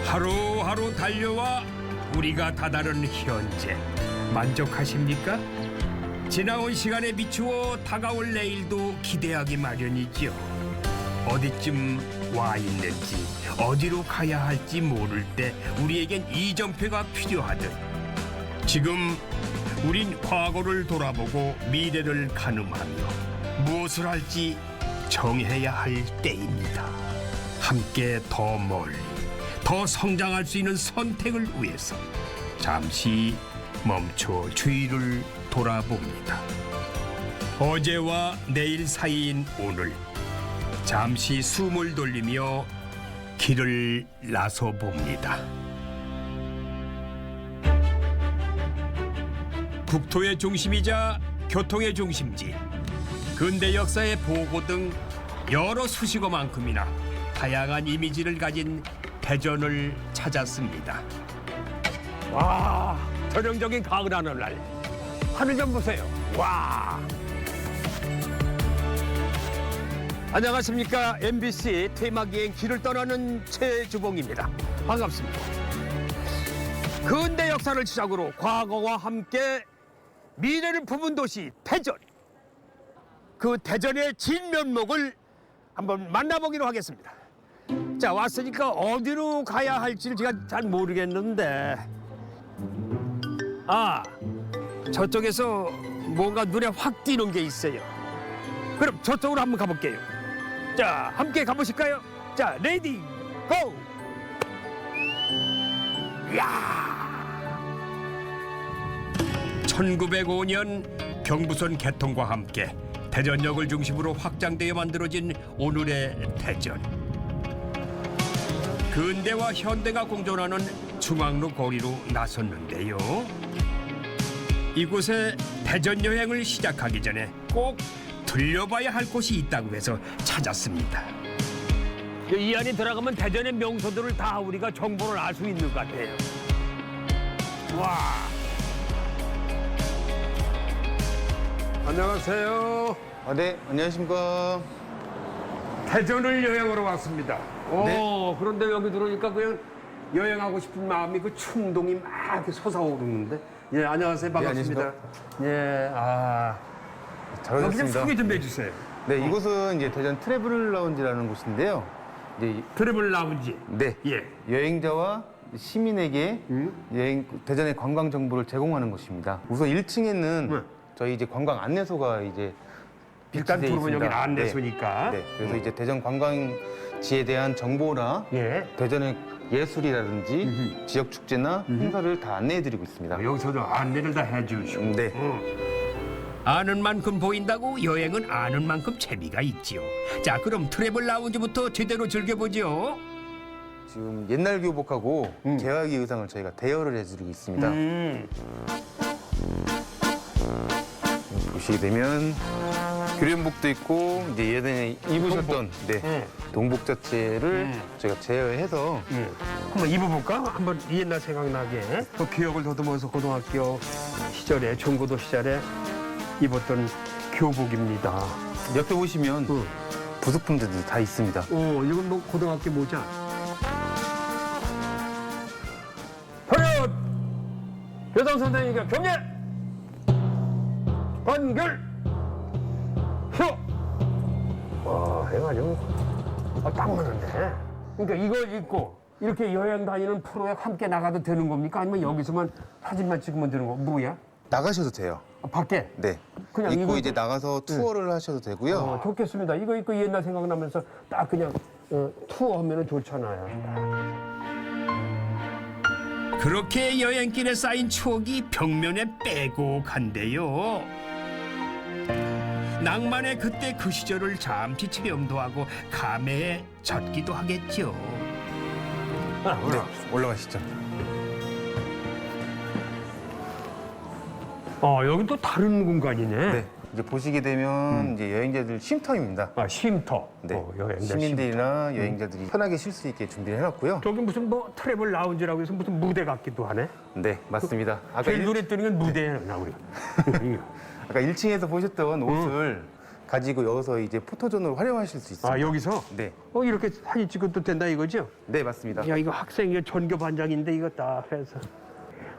하루하루 달려와 우리가 다다른 현재 만족하십니까? 지나온 시간에 비추어 다가올 내일도 기대하기 마련이죠. 어디쯤 와 있는지 어디로 가야 할지 모를 때 우리에겐 이정표가 필요하듯 지금 우린 과거를 돌아보고 미래를 가늠하며 무엇을 할지 정해야 할 때입니다. 함께 더 멀리 더 성장할 수 있는 선택을 위해서 잠시 멈춰 주위를 돌아봅니다. 어제와 내일 사이인 오늘 잠시 숨을 돌리며 길을 나서 봅니다. 국토의 중심이자 교통의 중심지, 근대 역사의 보고 등 여러 수식어만큼이나 다양한 이미지를 가진 대전을 찾았습니다. 와, 전형적인 가을 하늘날. 하늘 좀 보세요. 와. 안녕하십니까. MBC 테마기행 길을 떠나는 최주봉입니다. 반갑습니다. 근대 역사를 시작으로 과거와 함께 미래를 품은 도시 대전. 그 대전의 진면목을 한번 만나보기로 하겠습니다. 자, 왔으니까 어디로 가야 할지를 제가 잘 모르겠는데, 아, 저쪽에서 뭔가 눈에 확 띄는 게 있어요. 그럼 저쪽으로 한번 가볼게요. 자, 함께 가보실까요? 자, 레디 고! 이야! 1905년 경부선 개통과 함께 대전역을 중심으로 확장되어 만들어진 오늘의 대전. 근대와 현대가 공존하는 중앙로 거리로 나섰는데요. 이곳에 대전 여행을 시작하기 전에 꼭 들려봐야 할 곳이 있다고 해서 찾았습니다. 이 안에 들어가면 대전의 명소들을 다 우리가 정보를 알 수 있는 것 같아요. 와! 안녕하세요. 네, 안녕하십니까. 대전을 여행하러 왔습니다. 오, 네. 그런데 여기 들어오니까 그냥 여행하고 싶은 마음이 그 충동이 막 이렇게 솟아오르는데. 예, 안녕하세요. 반갑습니다. 예, 아. 잘 여기 좀 오셨습니다. 소개 좀 해주세요. 네, 이곳은 이제 대전 트래블 라운지라는 곳인데요. 이제 트래블 라운지. 네, 예. 여행자와 시민에게 대전의 관광 정보를 제공하는 곳입니다. 우선 1층에는 네. 저희 이제 관광 안내소가 이제 일단 비치돼 들어오면 있습니다. 여기 안내소니까. 네, 그래서 이제 대전 관광지에 대한 정보나 예. 대전의 예술이라든지 지역 축제나 행사를 다 안내해드리고 있습니다. 여기서도 안내를 다 해주시고. 네. 아는 만큼 보인다고 여행은 아는 만큼 재미가 있지요. 자, 그럼 트래블 라운지부터 제대로 즐겨보죠. 지금 옛날 교복하고 개화기 의상을 저희가 대여를 해드리고 있습니다. 보시게 되면 교련복도 있고 이제 예전에 입으셨던 동복 자체를 저희가 제어해서 한번 입어볼까? 한번 옛날 생각나게. 그 기억을 더듬어서 고등학교 시절에, 중고도 시절에 입었던 교복입니다. 옆에 보시면 부속품들도 다 있습니다. 이건 뭐 고등학교 모자. 차렷! 교장 선생님과 경례! 반결! 혀! 와, 해가지고 딱 맞는데. 그러니까 이걸 입고 이렇게 여행 다니는 프로에 함께 나가도 되는 겁니까? 아니면 여기서만 사진만 찍으면 되는 거? 뭐야? 나가셔도 돼요. 밖에? 네. 그냥 입고 이거- 이제 나가서 투어를 하셔도 되고요. 좋겠습니다. 이거 입고 옛날 생각나면서 딱 그냥 투어하면 좋잖아요. 그렇게 여행길에 쌓인 추억이 벽면에 빼곡한데요. 낭만의 그때 그 시절을 잠시 체험도 하고 감회에 젖기도 하겠죠. 네, 올라가시죠. 여긴 또 다른 공간이네. 네. 이제 보시게 되면 이제 여행자들 쉼터입니다. 쉼터. 네. 여행자 시민들이나 여행자들이 편하게 쉴 수 있게 준비를 해놨고요. 저기 무슨 뭐 트래블 라운지라고 해서 무슨 무대 같기도 하네. 네, 맞습니다. 아까, 제일 눈에 띄는 건 무대야, 우리가. 아까 1층에서 보셨던 옷을 가지고 여기서 이제 포토존으로 활용하실 수 있습니다. 아, 여기서? 네. 이렇게 사진 찍어도 된다 이거죠? 네, 맞습니다. 야, 이거 학생이 전교 반장인데 이거 딱 해서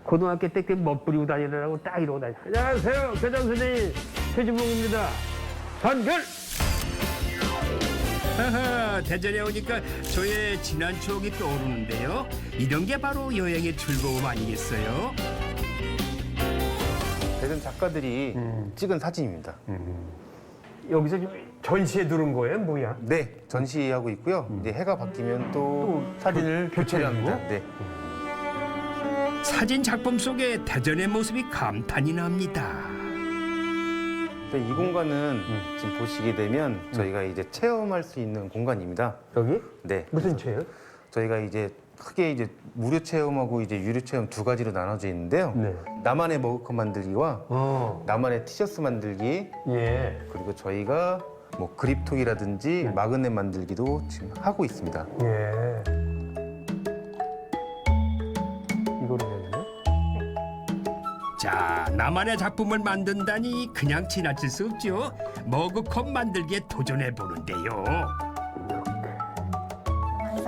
고등학교 때 멋부리고 다니느라고 딱 이러고 다니. 안녕하세요, 교장 선생님 최주봉입니다. 단결. 하하, 대전에 오니까 저의 지난 추억이 떠오르는데요. 이런 게 바로 여행의 즐거움 아니겠어요? 대전 작가들이 찍은 사진입니다. 여기서 지금 전시에 들은 거예요, 뭐야? 네, 전시하고 있고요. 이제 해가 바뀌면 또 사진을 교체를 합니다. 네. 사진 작품 속에 대전의 모습이 감탄이 납니다. 이 공간은 지금 보시게 되면 저희가 이제 체험할 수 있는 공간입니다. 여기? 네. 무슨 체요? 저희가 이제 크게 이제 무료 체험하고 이제 유료 체험 두 가지로 나눠져 있는데요. 네. 나만의 머그컵 만들기와 나만의 티셔츠 만들기, 예. 그리고 저희가 뭐 그립톡이라든지 마그넷 만들기도 지금 하고 있습니다. 예. 이거로 해야 되나? 자, 나만의 작품을 만든다니 그냥 지나칠 수 없죠. 머그컵 만들기에 도전해 보는데요.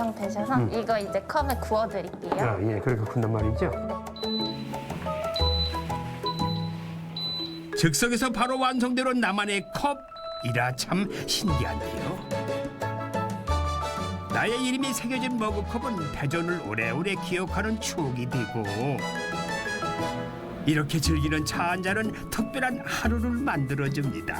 완성되셔서 이거 이제 컵에 구워드릴게요. 아, 예, 그렇게 군단 말이죠. 즉석에서 바로 완성되는 나만의 컵이라 참 신기하네요. 나의 이름이 새겨진 머그컵은 대전을 오래오래 기억하는 추억이 되고, 이렇게 즐기는 차 한 잔은 특별한 하루를 만들어줍니다.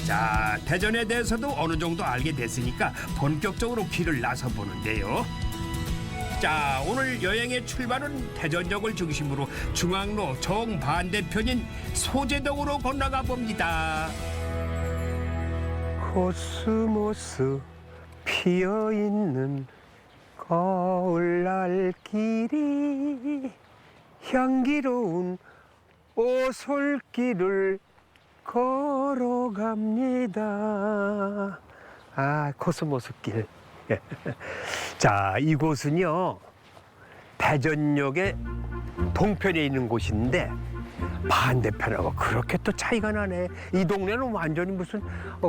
자, 대전에 대해서도 어느 정도 알게 됐으니까 본격적으로 길을 나서 보는데요. 자, 오늘 여행의 출발은 대전역을 중심으로 중앙로 정반대편인 소재동으로 건너가 봅니다. 코스모스 피어있는 가을날 길이 향기로운 오솔길을 걸어갑니다. 아, 코스모스길. 자, 이곳은요 대전역의 동편에 있는 곳인데 반대편하고 그렇게 또 차이가 나네. 이 동네는 완전히 무슨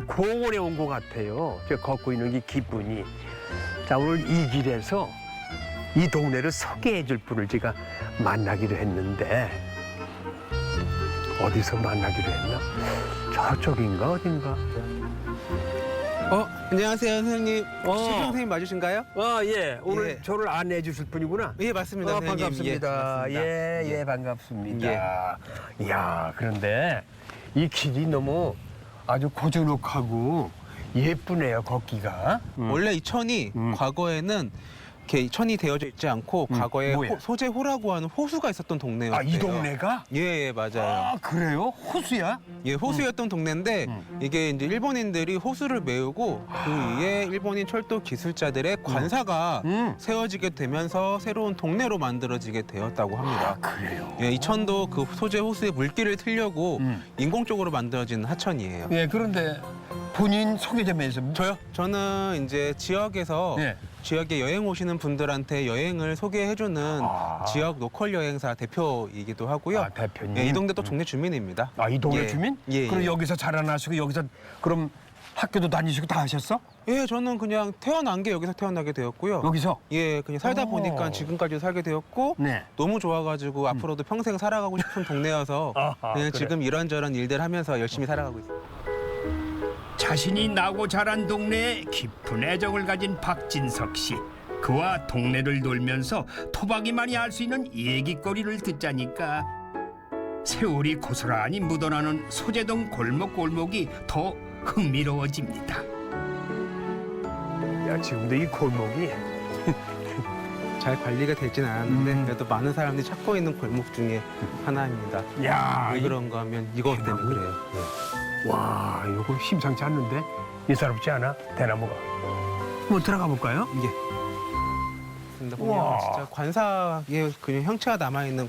공원에 온 것 같아요. 제가 걷고 있는 이 기분이. 자, 오늘 이 길에서 이 동네를 소개해 줄 분을 제가 만나기로 했는데 어디서 만나기로 했나? 저쪽인가 어딘가? 안녕하세요, 선생님. 혹시 어. 선생님 맞으신가요? 예. 오늘 예. 저를 안내해 주실 분이구나. 예, 맞습니다, 선생님. 반갑습니다. 예, 맞습니다. 예, 반갑습니다. 이야, 그런데 이 길이 너무 아주 고즈넉하고 예쁘네요, 걷기가. 원래 이 천이 과거에는 이렇게 천이 되어져 있지 않고 과거에 뭐예요? 소재호라고 하는 호수가 있었던 동네였대요. 아, 이 동네가? 예, 맞아요. 아, 그래요? 호수야? 예, 호수였던 동네인데 이게 이제 일본인들이 호수를 메우고 그 위에 일본인 철도 기술자들의 관사가 세워지게 되면서 새로운 동네로 만들어지게 되었다고 합니다. 그래요? 예, 이 천도 그 소재 호수의 물길을 틀려고 인공적으로 만들어진 하천이에요. 예, 그런데 본인 소개 좀 해주세요. 저요? 저는 이제 지역에서 예. 지역에 여행 오시는 분들한테 여행을 소개해주는 지역 로컬 여행사 대표이기도 하고요. 아, 대표님. 예, 이 동네 또 동네 주민입니다. 아, 이 동네 예. 주민? 예. 그럼 예. 여기서 자라나시고 여기서 그럼 학교도 다니시고 다 하셨어? 예, 저는 그냥 태어난 게 여기서 태어나게 되었고요. 여기서? 예, 그냥 살다 오. 보니까 지금까지 살게 되었고 네. 너무 좋아가지고 앞으로도 평생 살아가고 싶은 동네여서 아하, 그냥 그래. 지금 이런저런 일들 하면서 열심히 살아가고 있습니다. 자신이 나고 자란 동네에 깊은 애정을 가진 박진석 씨. 그와 동네를 돌면서 토박이만이 알 수 있는 얘기거리를 듣자니까 세월이 고스란히 묻어나는 소재동 골목골목이 더 흥미로워집니다. 야, 지금도 이 골목이 잘 관리가 되진 않았는데 그래도 많은 사람들이 찾고 있는 골목 중에 하나입니다. 야, 왜 그런가 하면 이것 때문에 그래요. 와, 이거 심상치 않는데? 예사롭지 않아? 대나무가. 한번 들어가 볼까요? 이게 근데 우와. 보면 진짜 관사의 그냥 형체가 남아 있는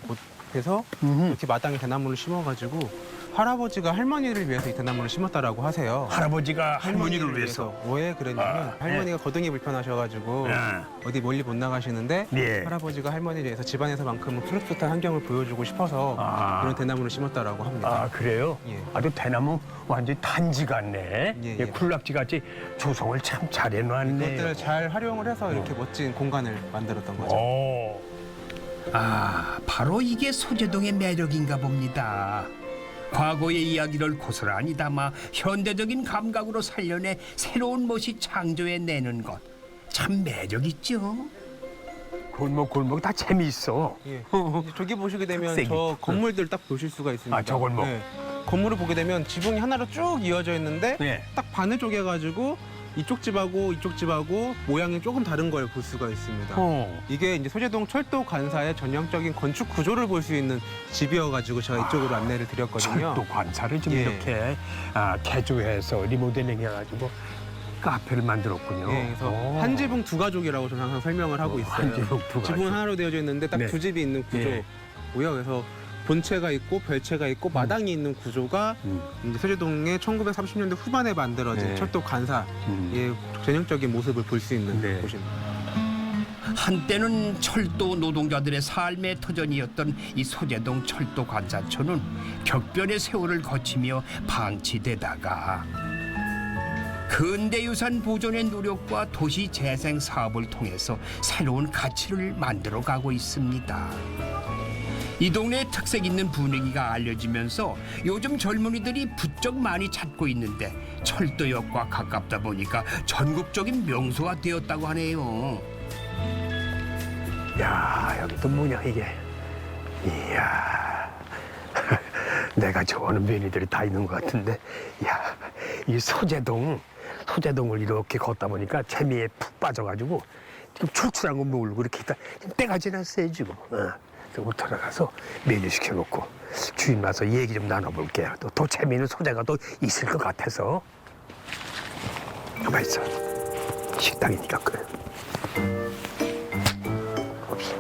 곳에서 이렇게 마당에 대나무를 심어가지고 할아버지가 할머니를 위해서 이 대나무를 심었다라고 하세요. 할아버지가 할머니를 위해서. 왜 그랬냐면 아, 할머니가 거동이 불편하셔가지고 어디 멀리 못 나가시는데 네. 할아버지가 할머니를 위해서 집안에서만큼은 푸릇푸릇한 환경을 보여주고 싶어서 아. 그런 대나무를 심었다라고 합니다. 아 그래요? 예. 아주 대나무 완전히 단지 같네. 예, 예, 예. 쿨락지 같이 조성을 참 잘해놨네. 그것들을 잘 활용을 해서 이렇게 멋진 공간을 만들었던 거죠. 오. 아, 바로 이게 소재동의 매력인가 봅니다. 과거의 이야기를 고스란히 담아 현대적인 감각으로 살려내 새로운 멋이 창조해내는 것. 참 매력있죠. 골목 다 재미있어. 예. 저기 보시게 되면 특색이. 저 건물들 딱 보실 수가 있습니다. 아, 저 골목. 건물을 보게 되면 지붕이 하나로 쭉 이어져 있는데 네. 딱 반을 쪼개가지고 이쪽 집하고 모양이 조금 다른 걸 볼 수가 있습니다. 이게 이제 소재동 철도 관사의 전형적인 건축 구조를 볼 수 있는 집이어가지고 제가 이쪽으로 안내를 드렸거든요. 철도 관사를 좀 예. 이렇게 개조해서 리모델링 해가지고 카페를 만들었군요. 예, 그래서 오. 한 지붕 두 가족이라고 저는 항상 설명을 하고 있어요. 한 지붕 두 가족. 지붕은 하나로 되어져 있는데 딱 네. 두 집이 있는 예. 구조고요. 그래서 본체가 있고 별체가 있고 마당이 있는 구조가 이제 소재동의 1930년대 후반에 만들어진 네. 철도 관사의 전형적인 모습을 볼 수 있는 네. 곳입니다. 한때는 철도 노동자들의 삶의 터전이었던 이 소재동 철도 관사초는 격변의 세월을 거치며 방치되다가 근대유산 보존의 노력과 도시 재생 사업을 통해서 새로운 가치를 만들어가고 있습니다. 이 동네의 특색 있는 분위기가 알려지면서 요즘 젊은이들이 부쩍 많이 찾고 있는데 철도역과 가깝다 보니까 전국적인 명소가 되었다고 하네요. 야 여기 또 뭐냐 이게. 이야. 내가 좋아하는 메뉴들이 다 있는 것 같은데. 야이 소재동을 이렇게 걷다 보니까 재미에 푹 빠져가지고 지금 출출한 거 모르고 이렇게 있다 때가 지났어요 지금. 그리고 들어가서 메뉴 시켜놓고 주인 와서 얘기 좀 나눠볼게요. 또 재미있는 소재가 또 있을 것 같아서. 가만 있어. 식당이니까 그래. 없어.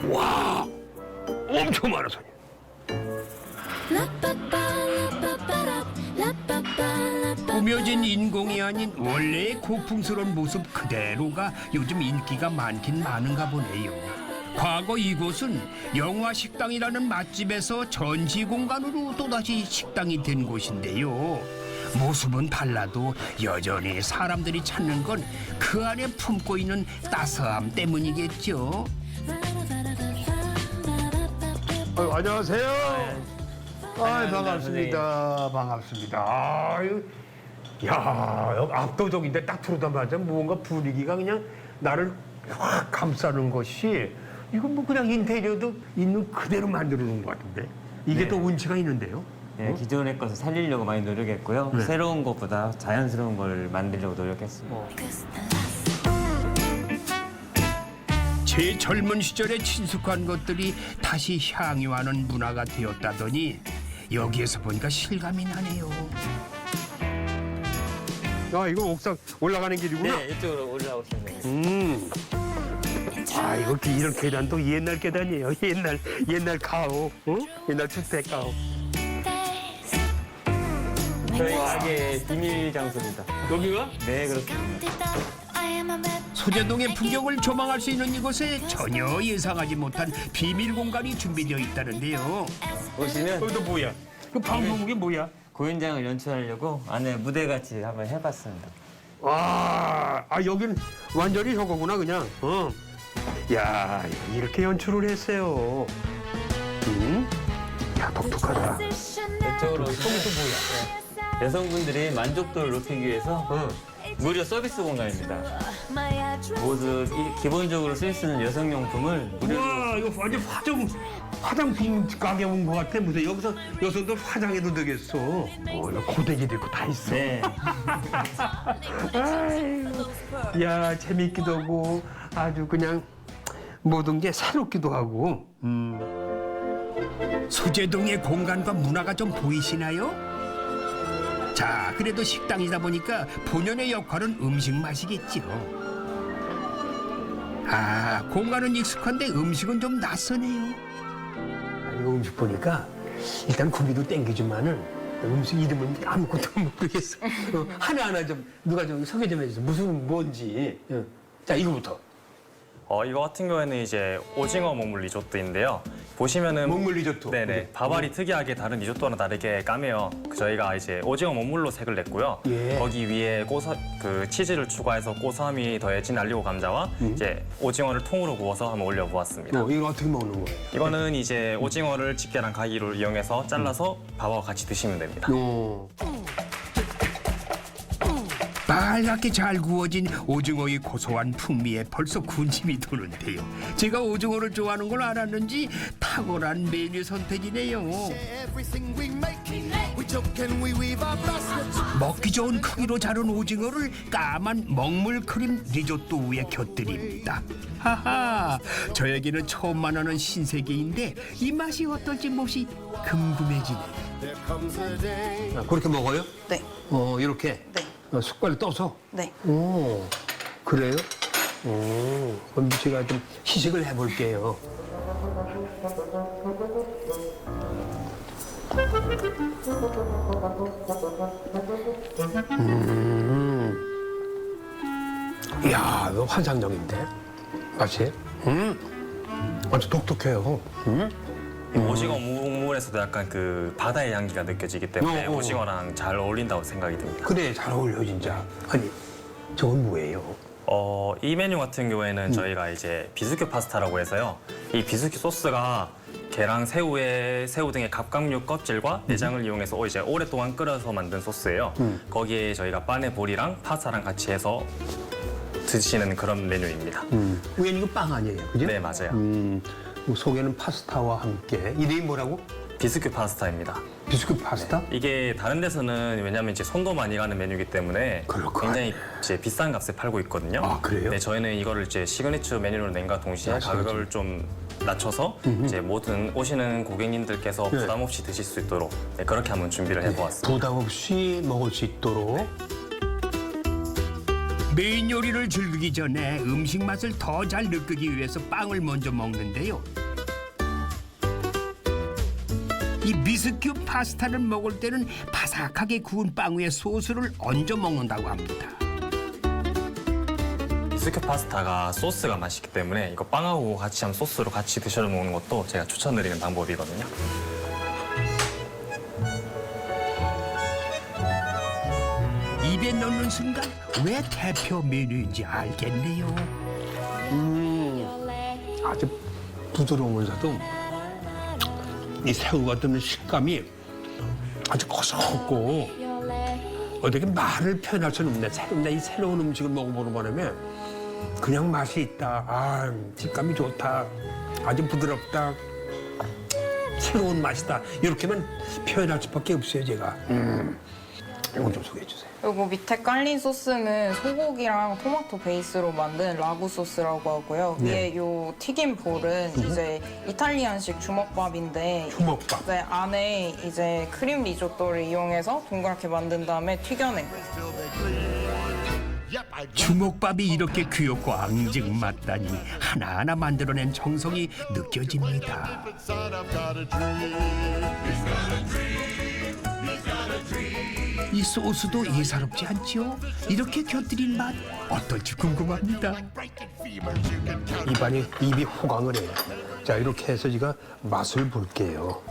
와, 엄청 많아 손님. 꾸며진 인공이 아닌 원래의 고풍스러운 모습 그대로가 요즘 인기가 많긴 많은가 보네요. 과거 이곳은 영화식당이라는 맛집에서 전시 공간으로 또다시 식당이 된 곳인데요. 모습은 달라도 여전히 사람들이 찾는 건 그 안에 품고 있는 따스함 때문이겠죠. 안녕하세요. 반갑습니다. 반갑습니다. 아유, 야, 여기 압도적인데 딱 들어오자마자 뭔가 분위기가 그냥 나를 확 감싸는 것이 이건 뭐 그냥 인테리어도 있는 그대로 만들어 놓은 것 같은데 이게 네. 또 운치가 있는데요. 네, 기존의 것을 살리려고 많이 노력했고요. 네. 새로운 것보다 자연스러운 걸 만들려고 노력했습니다. 제 젊은 시절에 친숙한 것들이 다시 향유하는 문화가 되었다더니 여기에서 보니까 실감이 나네요. 아, 이거 옥상 올라가는 길이구나. 네, 이쪽으로 올라오시면 됩니다. 아, 이거 이런 계단도 옛날 계단이에요. 옛날 가오, 옛날 주택 가오. 저희 가게의 비밀 장소입니다. 여기가? 네, 그렇습니다. 소재동의 풍경을 조망할 수 있는 이곳에 전혀 예상하지 못한 비밀 공간이 준비되어 있다는데요. 보시면 여기도 뭐야? 그 방송국이 뭐야? 고현장을 연출하려고 안에 무대같이 한번 해봤습니다. 아, 여긴 완전히 저거구나 그냥. 야, 이렇게 연출을 했어요. 야, 독특하다. 이쪽으로 오시면 여성분들이 만족도를 높이기 위해서 무료 서비스 공간입니다. 모두 기본적으로 쓸 수 있는 여성용품을 무료로 우와, 이거 완전 화장품 가게 온 것 같아. 무슨 여기서 여성들 화장해도 되겠어. 이거 고데기도 있고 다 있어. 네. 아유, 야, 재밌기도 하고 아주 그냥 모든 게 새롭기도 하고. 소재동의 공간과 문화가 좀 보이시나요? 자, 그래도 식당이다 보니까 본연의 역할은 음식 맛이겠죠. 아, 공간은 익숙한데 음식은 좀 낯서네요. 이거 음식 보니까 일단 구미도 땡기지만은 음식 이름을 아무것도 모르겠어. 하나하나 좀 누가 좀 소개 좀 해주세요. 무슨 뭔지. 자 이거부터. 이거 같은 경우에는 이제 오징어 먹물 리조또인데요. 보시면은 먹물 리조또. 네네. 밥알이 특이하게 다른 리조또랑 다르게 까매요. 저희가 이제 오징어 먹물로 색을 냈고요. 예. 거기 위에 그 치즈를 추가해서 고소함이 더해진 알리오 감자와 이제 오징어를 통으로 구워서 한번 올려 보았습니다. 이거 어떻게 먹는 거예요? 이거는 이제 오징어를 집게랑 가위를 이용해서 잘라서 밥하고 같이 드시면 됩니다. 빨갛게 잘 구워진 오징어의 고소한 풍미에 벌써 군침이 도는데요. 제가 오징어를 좋아하는 걸 알았는지 탁월한 메뉴 선택이네요. 먹기 좋은 크기로 자른 오징어를 까만 먹물 크림 리조또 위에 곁들입니다. 하하, 저에게는 처음 만나는 신세계인데 이 맛이 어떨지 몹시 궁금해지네요. 그렇게 먹어요? 네. 이렇게. 네. 숟갈을 떠서. 네. 오, 그래요? 그럼 제가 좀 시식을 해볼게요. 이야, 이거 환상적인데? 맛이? 아주 독특해요. 오징어 먹물에서도 약간 그 바다의 향기가 느껴지기 때문에 오징어랑 잘 어울린다고 생각이 듭니다. 그래, 잘 어울려, 진짜. 아니, 저건 뭐예요? 이 메뉴 같은 경우에는 저희가 이제 비스큐 파스타라고 해서요. 이 비스큐 소스가 계랑 새우 등의 갑각류 껍질과 내장을 이용해서 이제 오랫동안 끓여서 만든 소스예요. 거기에 저희가 빠네볼이랑 파스타랑 같이 해서 드시는 그런 메뉴입니다. 위에는 이거 빵 아니에요, 그죠? 네, 맞아요. 속에는 파스타와 함께. 이름이 뭐라고? 비스큐 파스타입니다. 비스큐 파스타? 이게 다른 데서는 왜냐면 이제 손도 많이 가는 메뉴이기 때문에 그럴 거 굉장히 이제 비싼 값에 팔고 있거든요. 아, 그래요? 네, 저희는 이거를 이제 시그니처 메뉴로 낸과 동시에 아, 가격을 좀 낮춰서 이제 모든 오시는 고객님들께서 네. 부담 없이 드실 수 있도록 그렇게 한번 준비를 해보았습니다. 부담 없이 먹을 수 있도록. 메인 요리를 즐기기 전에 음식 맛을 더 잘 느끼기 위해서 빵을 먼저 먹는데요. 이 비스큐 파스타를 먹을 때는 바삭하게 구운 빵 위에 소스를 얹어 먹는다고 합니다. 비스큐 파스타가 소스가 맛있기 때문에 이거 빵하고 같이 한번 소스로 같이 드셔 먹는 것도 제가 추천드리는 방법이거든요. 입에 넣는 순간 왜 대표 메뉴인지 알겠네요. 아주 부드러우면서도 이 새우가 드는 식감이 아주 고소하고 어떻게 말을 표현할 수는 없네. 이 새로운 음식을 먹어보는 바람에 그냥 맛이 있다. 아, 식감이 좋다. 아주 부드럽다. 새로운 맛이다. 이렇게만 표현할 수밖에 없어요, 제가. 이거 좀 소개해 주세요. 그리고 밑에 깔린 소스는 소고기랑 토마토 베이스로 만든 라구 소스라고 하고요. 위에 요 튀김 볼은 이제 이탈리안식 주먹밥인데 주먹밥. 네, 안에 이제 크림 리조또를 이용해서 동그랗게 만든 다음에 튀겨낸 거예요. 주먹밥이 이렇게 귀엽고 앙증맞다니 하나하나 만들어낸 정성이 느껴집니다. 이 소스도 예사롭지 않지요? 이렇게 곁들인 맛 어떨지 궁금합니다. 입이 호강을 해요. 자, 이렇게 해서 제가 맛을 볼게요.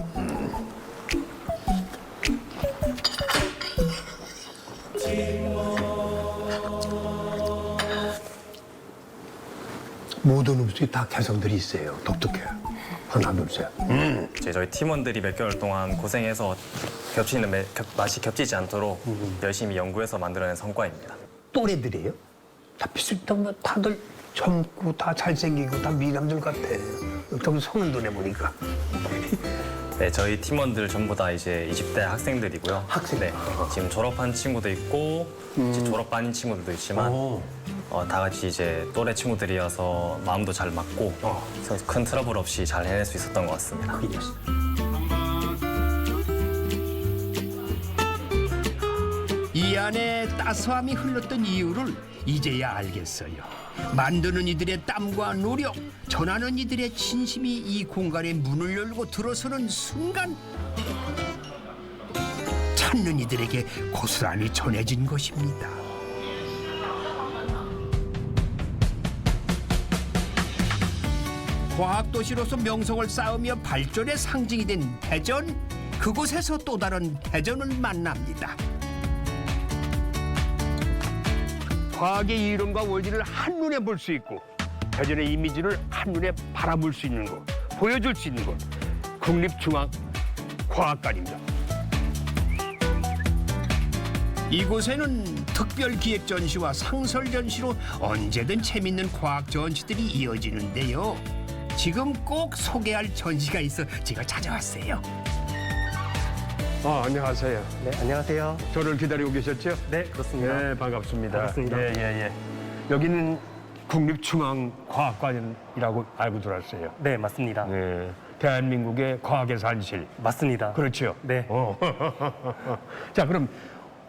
모든 음식이 다 개성들이 있어요. 독특해요. 하나, 둘, 셋. 이제 저희 팀원들이 몇 개월 동안 고생해서 맛이 겹치지 않도록 열심히 연구해서 만들어낸 성과입니다. 또래들이에요? 다 비슷한 거 다들 젊고 다 잘생기고 다 미남들 같아. 좀 성은 눈에 보니까. 네, 저희 팀원들 전부 다 이제 20대 학생들이고요. 학생? 네, 지금 졸업한 친구도 있고 이제 졸업 반인 친구들도 있지만 다 같이 이제 또래 친구들이어서 마음도 잘 맞고 그래서 큰 트러블 없이 잘 해낼 수 있었던 것 같습니다. 이 안에 따스함이 흘렀던 이유를 이제야 알겠어요. 만드는 이들의 땀과 노력, 전하는 이들의 진심이 이 공간에 문을 열고 들어서는 순간 찾는 이들에게 고스란히 전해진 것입니다. 과학도시로서 명성을 쌓으며 발전의 상징이 된 대전, 그곳에서 또 다른 대전을 만납니다. 과학의 이론과 원리를 한눈에 볼 수 있고 대전의 이미지를 한눈에 바라볼 수 있는 곳, 보여줄 수 있는 곳, 국립중앙과학관입니다. 이곳에는 특별 기획 전시와 상설 전시로 언제든 재밌는 과학 전시들이 이어지는데요. 지금 꼭 소개할 전시가 있어 제가 찾아왔어요. 안녕하세요. 네, 안녕하세요. 저를 기다리고 계셨죠? 네, 그렇습니다. 네, 반갑습니다. 반갑습니다. 예. 여기는 국립중앙과학관이라고 알고 들었어요. 네, 맞습니다. 네, 대한민국의 과학의 산실. 맞습니다. 그렇죠? 네. 자, 그럼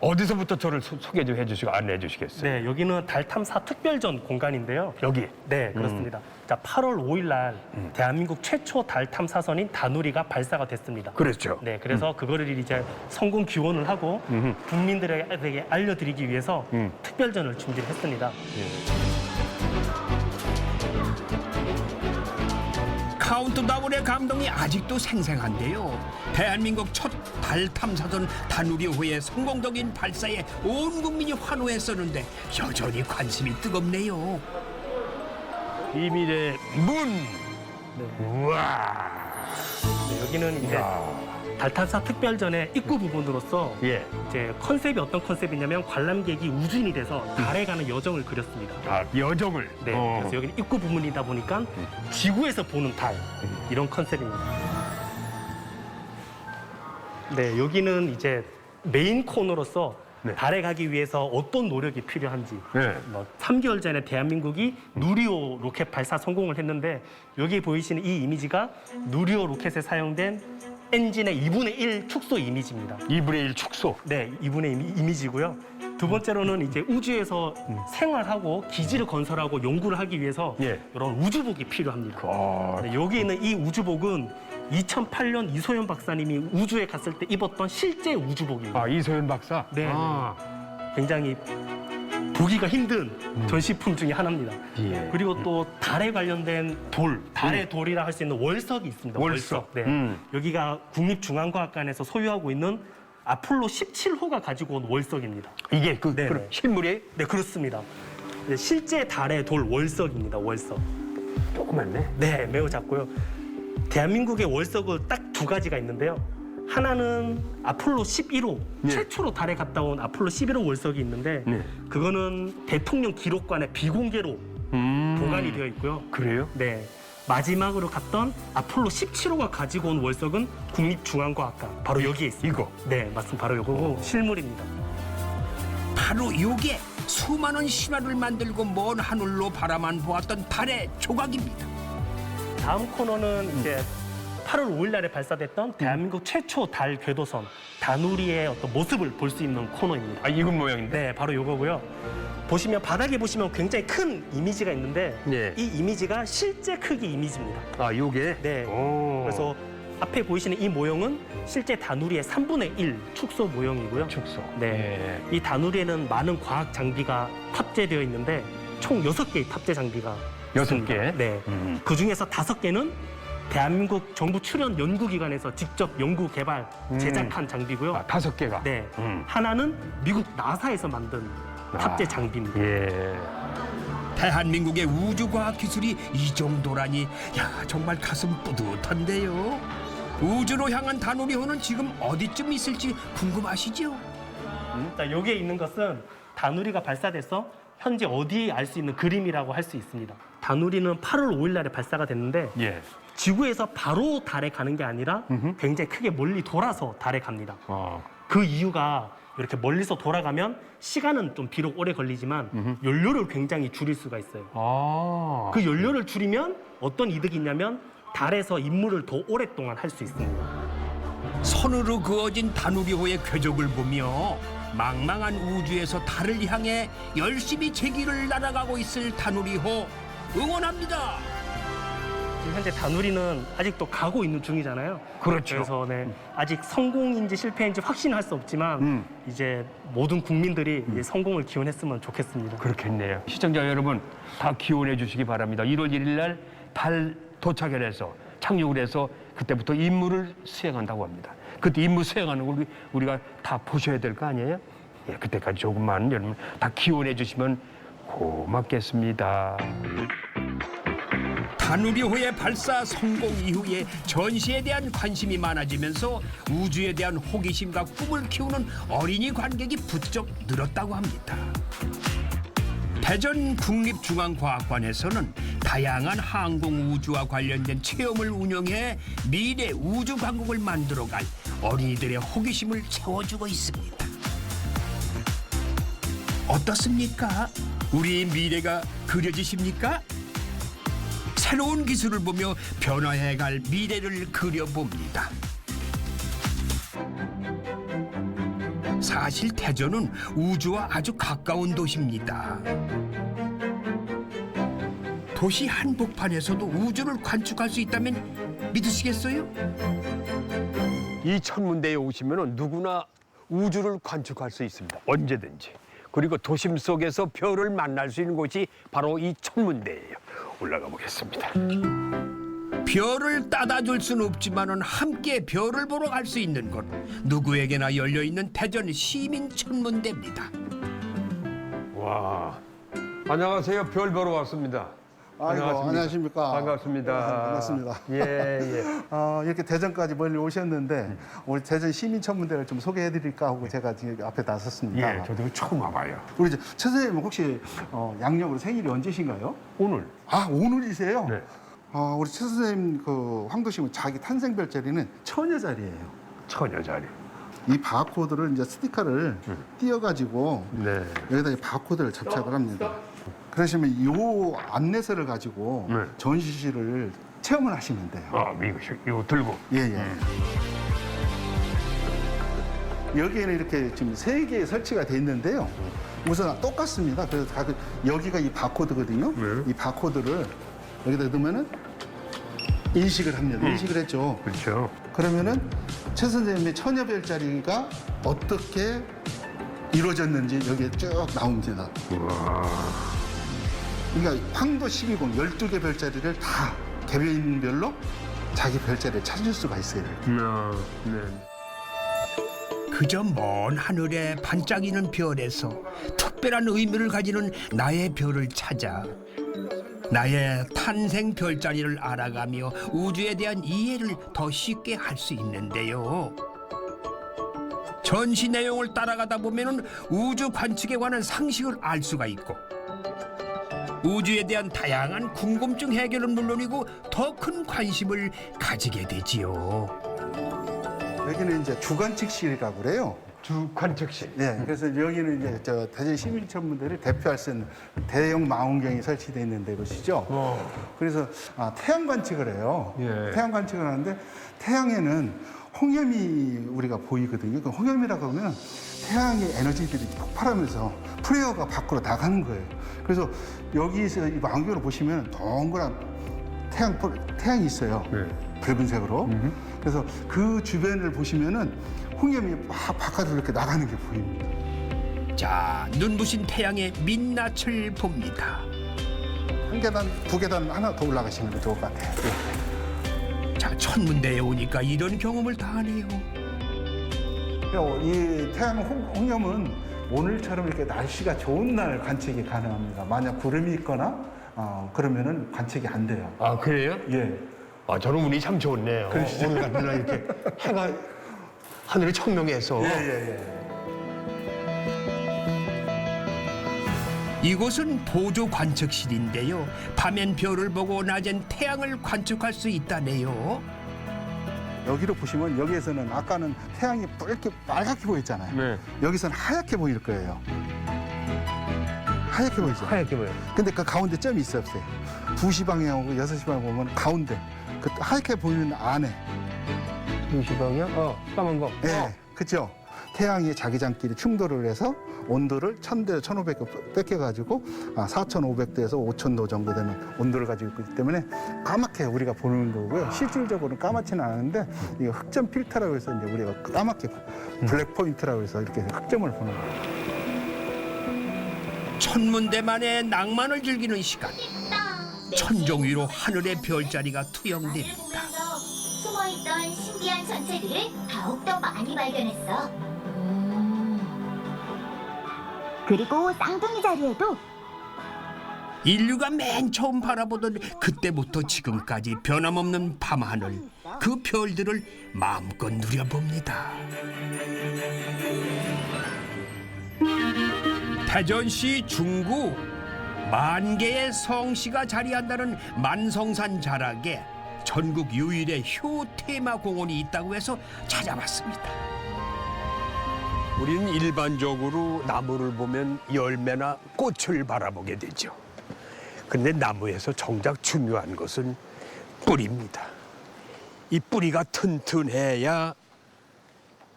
어디서부터 저를 소개 좀 해주시고 안내해 주시겠어요? 네, 여기는 달 탐사 특별전 공간인데요. 여기. 네, 그렇습니다. 자, 8월 5일 날 대한민국 최초 달 탐사선인 다누리가 발사가 됐습니다. 그렇죠. 네, 그래서 그거를 이제 성공 기원을 하고 국민들에게 알려드리기 위해서 특별전을 준비를 했습니다. 카운트다운의 감동이 아직도 생생한데요. 대한민국 첫 달 탐사선 다누리호의 성공적인 발사에 온 국민이 환호했었는데 여전히 관심이 뜨겁네요. 비밀의 문. 우와. 네, 여기는 이제 달 탐사 특별전의 입구 부분으로서 예. 이제 컨셉이 어떤 컨셉이냐면 관람객이 우주인이 돼서 달에 가는 여정을 그렸습니다. 아, 여정을. 네, 그래서 여기는 입구 부분이다 보니까 지구에서 보는 달 이런 컨셉입니다. 네, 여기는 이제 메인 코너로서 달에 가기 위해서 어떤 노력이 필요한지 네. 3개월 전에 대한민국이 누리호 로켓 발사 성공을 했는데 여기 보이시는 이 이미지가 누리호 로켓에 사용된 엔진의 2분의 1 축소 이미지입니다. 2분의 1 축소. 네, 2분의 1 이미지고요. 두 번째로는 이제 우주에서 생활하고 기지를 건설하고 연구를 하기 위해서 예. 이런 우주복이 필요합니다. 아, 네, 여기 있는 이 우주복은 2008년 이소연 박사님이 우주에 갔을 때 입었던 실제 우주복입니다. 이소연 박사? 네, 아, 굉장히 보기가 힘든 전시품 중에 하나입니다. 예. 그리고 또 달에 관련된 돌, 달의 돌이라 할 수 있는 월석이 있습니다. 월석. 네. 여기가 국립중앙과학관에서 소유하고 있는 아폴로 17호가 가지고 온 월석입니다. 이게 네네. 그럼 실물이 네, 그렇습니다. 네, 실제 달의 돌 월석입니다. 월석. 조그맣네. 네, 매우 작고요. 대한민국의 월석은 딱 두 가지가 있는데요. 하나는 아폴로 11호, 최초로 달에 갔다 온 아폴로 11호 월석이 있는데 네. 그거는 대통령 기록관에 비공개로 보관이 되어 있고요. 그래요? 네. 마지막으로 갔던 아폴로 17호가 가지고 온 월석은 국립중앙과학관. 바로 여기에 있습니다. 이거? 네, 맞습니다. 바로 이거고 실물입니다. 바로 요게 수많은 신화를 만들고 먼 하늘로 바라만 보았던 달의 조각입니다. 다음 코너는 이제 8월 5일 날에 발사됐던 대한민국 최초 달 궤도선 다누리의 어떤 모습을 볼 수 있는 코너입니다. 아, 이건 모양인데? 네, 바로 요거고요. 보시면 바닥에 보시면 굉장히 큰 이미지가 있는데 네. 이 이미지가 실제 크기 이미지입니다. 아, 요게? 네. 오. 그래서 앞에 보이시는 이 모형은 실제 다누리의 3분의 1 축소 모형이고요. 축소. 네. 이 다누리에는 많은 과학 장비가 탑재되어 있는데 총 6개의 탑재 장비가 여섯 있습니다. 개? 네. 그 중에서 5개는 대한민국 정부 출연 연구기관에서 직접 연구 개발 제작한 장비고요. 아, 5개가? 네. 하나는 미국 나사에서 만든 탑재 장비입니다. 예. 대한민국의 우주과학 기술이 이 정도라니 야 정말 가슴 뿌듯한데요. 우주로 향한 다누리호는 지금 어디쯤 있을지 궁금하시죠? 자, 여기에 있는 것은 다누리가 발사돼서 현재 어디에 알 수 있는 그림이라고 할 수 있습니다. 다누리는 8월 5일 날에 발사가 됐는데 예. 지구에서 바로 달에 가는 게 아니라 굉장히 크게 멀리 돌아서 달에 갑니다. 어. 그 이유가 이렇게 멀리서 돌아가면 시간은 좀 비록 오래 걸리지만 연료를 굉장히 줄일 수가 있어요. 아. 그 연료를 줄이면 어떤 이득이 있냐면 달에서 임무를 더 오랫동안 할 수 있습니다. 손으로 그어진 다누리호의 궤적을 보며 망망한 우주에서 달을 향해 열심히 제 길을 날아가고 있을 다누리호 응원합니다. 지금 현재 다누리는 아직도 가고 있는 중이잖아요. 그렇죠. 그래서 네, 아직 성공인지 실패인지 확신할 수 없지만 이제 모든 국민들이 이 성공을 기원했으면 좋겠습니다. 그렇겠네요. 시청자 여러분 다 기원해 주시기 바랍니다. 1월 1일 날 달 도착을 해서 착륙을 해서 그때부터 임무를 수행한다고 합니다. 그때 임무 수행하는 걸 우리가 다 보셔야 될 거 아니에요? 예, 그때까지 조금만 여러분 다 기원해 주시면 고맙겠습니다. 다누리호의 발사 성공 이후에 전시에 대한 관심이 많아지면서 우주에 대한 호기심과 꿈을 키우는 어린이 관객이 부쩍 늘었다고 합니다. 대전 국립중앙과학관에서는 다양한 항공 우주와 관련된 체험을 운영해 미래 우주 왕국을 만들어갈 어린이들의 호기심을 채워주고 있습니다. 어떻습니까? 우리의 미래가 그려지십니까? 새로운 기술을 보며 변화해갈 미래를 그려봅니다. 사실 대전은 우주와 아주 가까운 도시입니다. 도시 한복판에서도 우주를 관측할 수 있다면 믿으시겠어요? 이 천문대에 오시면 누구나 우주를 관측할 수 있습니다. 언제든지. 그리고 도심 속에서 별을 만날 수 있는 곳이 바로 이 천문대예요. 올라가 보겠습니다. 별을 따다 줄 수는 없지만은 함께 별을 보러 갈 수 있는 곳 누구에게나 열려 있는 대전 시민 천문대입니다. 와, 안녕하세요. 별 보러 왔습니다. 아이고, 안녕하십니까. 반갑습니다. 반갑습니다. 예, 예. 이렇게 대전까지 멀리 오셨는데 우리 대전 시민천문대를 좀 소개해드릴까 하고 제가 지금 앞에 나섰습니다. 예, 저도 처음 와봐요. 우리 최 선생님 혹시 양력으로 생일이 언제신가요? 오늘. 아, 오늘이세요? 네. 우리 최 선생님 그 황도심은 자기 탄생별자리는 처녀자리예요. 처녀자리. 이 바코드를 이제 스티커를 띄어가지고 네. 여기다 이 바코드를 접착을 합니다. 그러시면 이 안내서를 가지고 네. 전시실을 체험을 하시면 돼요. 아, 이거 들고. 예, 예. 여기에는 이렇게 지금 3개 설치가 돼 있는데요. 우선 똑같습니다. 그래서 여기가 이 바코드거든요. 네. 이 바코드를 여기다 넣으면은 인식을 합니다. 인식을 했죠. 그렇죠. 그러면은 최 선생님의 처녀별자리가 어떻게 이루어졌는지 여기에 쭉 나옵니다. 그러니까 황도 12공 12개 별자리를 다 개별별로 자기 별자리를 찾을 수가 있어요. 네. 그저 먼 하늘에 반짝이는 별에서 특별한 의미를 가지는 나의 별을 찾아 나의 탄생 별자리를 알아가며 우주에 대한 이해를 더 쉽게 할 수 있는데요. 전시 내용을 따라가다 보면은 우주 관측에 관한 상식을 알 수가 있고 우주에 대한 다양한 궁금증 해결은 물론이고 더 큰 관심을 가지게 되지요. 여기는 이제 주관측실이라고 그래요. 주관측실. 네, 그래서 여기는 이제 저 대전 시민천문대를 대표할 수 있는 대형 망원경이 설치되어 있는 곳이죠. 그래서 태양 관측을 해요. 예. 태양 관측을 하는데 태양에는 홍염이 우리가 보이거든요. 그 홍염이라고 하면 태양의 에너지들이 폭발하면서 플레어가 밖으로 나가는 거예요. 그래서 여기서 이 망원경을 보시면 동그란 태양이 있어요. 네. 붉은색으로. 그래서 그 주변을 보시면은 홍염이 막 바깥으로 이렇게 나가는 게 보입니다. 자, 눈부신 태양의 민낯을 봅니다. 한 계단, 두 계단 하나 더 올라가시는 게 좋을 것 같아요. 자, 천문대에 오니까 이런 경험을 다 하네요. 이 태양 홍염은 오늘처럼 이렇게 날씨가 좋은 날 관측이 가능합니다. 만약 구름이 있거나 그러면은 관측이 안 돼요. 아, 그래요? 예. 아, 저는 운이 참 좋네요. 오늘 같은 날 이렇게 해가 하늘이 청명해서. 이곳은 보조 관측실인데요. 밤엔 별을 보고 낮엔 태양을 관측할 수 있다네요. 여기로 보시면 여기에서는 아까는 태양이 붉게 빨갛게 보였잖아요. 네. 여기서는 하얗게 보일 거예요. 하얗게 보이죠? 하얗게 보여요. 근데 그 가운데 점이 있어요, 없어요? 2시 방향하고 6시 방향 보면 가운데 그 하얗게 보이는 안에 2시 방향? 까만 거. 네, 그렇죠. 태양이 자기장끼리 충돌을 해서 온도를 1000대 1500도 뺏겨가지고 4500도에서 5000도 정도 되는 온도를 가지고 있기 때문에 까맣게 우리가 보는 거고요. 실질적으로는 까맣지는 않은데 이거 흑점 필터라고 해서 이제 우리가 까맣게 블랙 포인트라고 해서 이렇게 흑점을 보는 거예요. 천문대만의 낭만을 즐기는 시간. 천정 위로 하늘의 별자리가 투영됩니다. 숨어있던 신비한 전체들을 더욱더 많이 발견했어. 그리고 쌍둥이 자리에도 인류가 맨 처음 바라보던 그때부터 지금까지 변함없는 밤하늘, 그 별들을 마음껏 누려봅니다. 대전시 중구 만 개의 성시가 자리한다는 만성산 자락에 전국 유일의 효 테마 공원이 있다고 해서 찾아봤습니다. 우리는 일반적으로 나무를 보면 열매나 꽃을 바라보게 되죠. 근데 나무에서 정작 중요한 것은 뿌리입니다. 이 뿌리가 튼튼해야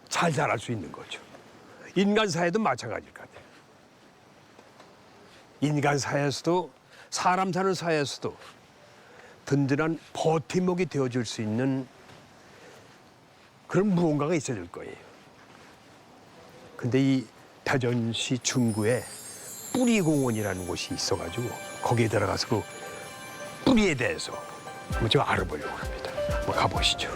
잘 자랄 수 있는 거죠. 인간 사회도 마찬가지일 것 같아요. 인간 사회에서도 사람 사는 사회에서도 든든한 버팀목이 되어줄 수 있는 그런 무언가가 있어야 될 거예요. 근데 이 대전시 중구에 뿌리공원이라는 곳이 있어가지고 거기에 들어가서 그 뿌리에 대해서 한번 좀 알아보려고 합니다. 한번 가보시죠.